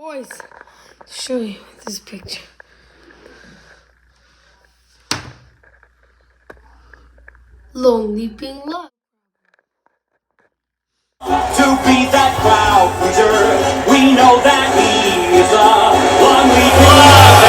Boys, show you this picture. Long leaping love. To be that crowd pleaser, we know that he is the one we can love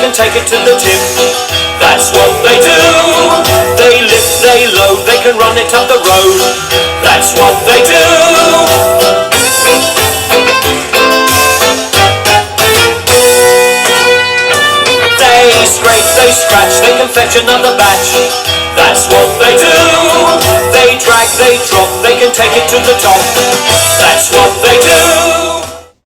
and take it to the tip. That's what they do. They lift, they load, they can run it up the road. That's what they do. They scrape, they scratch, they can fetch another batch. That's what they do. They drag, they drop, they can take it to the top. That's what they do.